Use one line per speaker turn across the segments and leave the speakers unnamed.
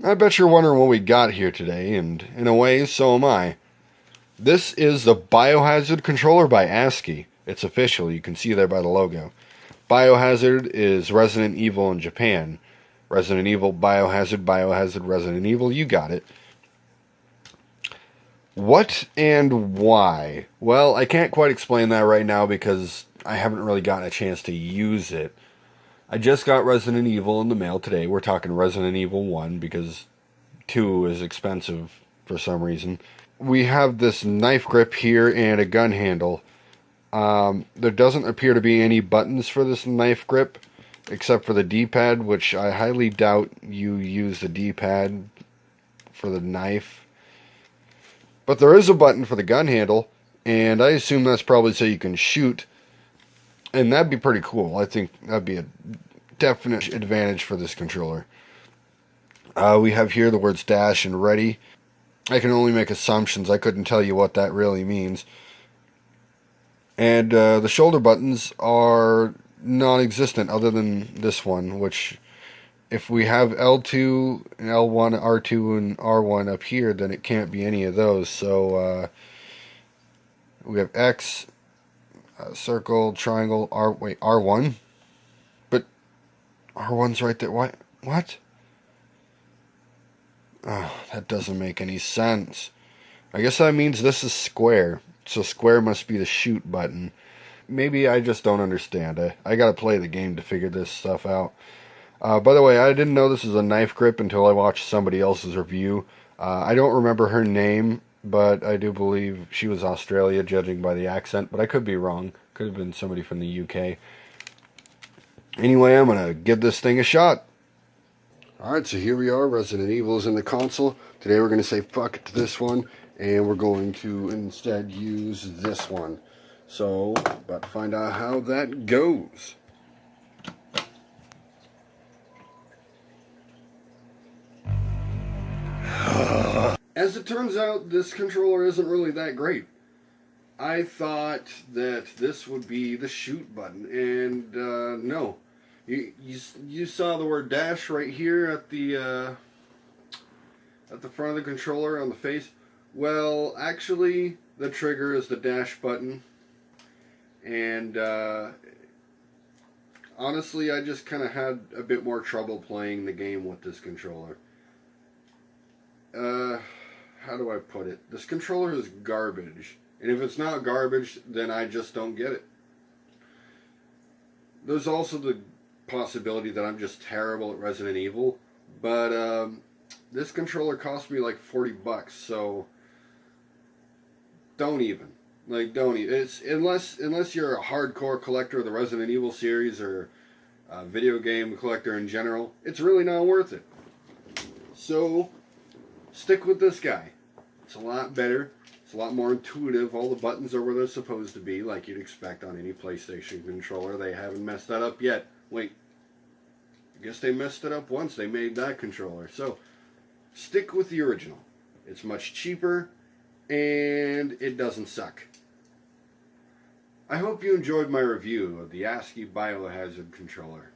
I bet you're wondering what we got here today, and in a way, so am I. This is the Biohazard controller by ASCII. It's official, you can see there by the logo. Biohazard is Resident Evil in Japan. Resident Evil, Biohazard, Biohazard, Resident Evil, you got it. What and why? Well, I can't quite explain that right now because I haven't really gotten a chance to use it. I just got Resident Evil in the mail today. We're talking Resident Evil 1 because 2 is expensive for some reason. We have this knife grip here and a gun handle. There doesn't appear to be any buttons for this knife grip except for the D-pad, which I highly doubt you use the D-pad for the knife. But there is a button for the gun handle, and I assume that's probably so you can shoot. And that'd be pretty cool. I think that'd be a definite advantage for this controller. We have here the words dash and ready. I can only make assumptions. I couldn't tell you what that really means. And the shoulder buttons are non-existent other than this one, which if we have L2, L1, R2, and R1 up here, then it can't be any of those. So we have X, circle, triangle, R1? But R1's right there. What? Oh, that doesn't make any sense. I guess that means this is square. So square must be the shoot button. Maybe I just don't understand. I gotta play the game to figure this stuff out. By the way, I didn't know this is a knife grip until I watched somebody else's review. I don't remember her name, but I do believe she was Australia, judging by the accent, but I could be wrong. Could have been somebody from the UK. Anyway, I'm going to give this thing a shot. Alright, so here we are. Resident Evil is in the console. Today we're going to say fuck it to this one, and we're going to instead use this one. So, about to find out how that goes. As it turns out, this controller isn't really that great. I thought that this would be the shoot button, and no. You saw the word dash right here at the front of the controller on the face. Well, actually, the trigger is the dash button, and honestly, I just kind of had a bit more trouble playing the game with this controller. How do I put it? This controller is garbage. And if it's not garbage, then I just don't get it. There's also the possibility that I'm just terrible at Resident Evil. But this controller cost me like $40, so don't even. It's unless you're a hardcore collector of the Resident Evil series or a video game collector in general, it's really not worth it. So stick with this guy. It's a lot better. It's a lot more intuitive. All the buttons are where they're supposed to be, like you'd expect on any PlayStation controller. They haven't messed that up yet. Wait. I guess they messed it up once. They made that controller. So, stick with the original. It's much cheaper, and it doesn't suck. I hope you enjoyed my review of the ASCII Biohazard controller.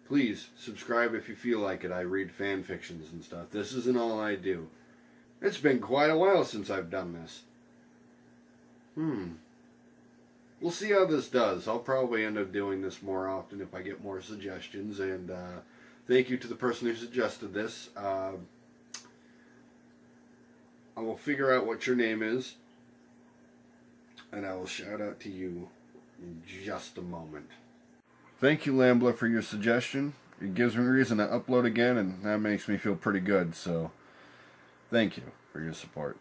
Please, subscribe if you feel like it. I read fan fictions and stuff. This isn't all I do. It's been quite a while since I've done this. We'll see how this does. I'll probably end up doing this more often if I get more suggestions. And thank you to the person who suggested this. I will figure out what your name is, and I will shout out to you in just a moment. Thank you, Lambla, for your suggestion. It gives me a reason to upload again, and that makes me feel pretty good, so thank you for your support.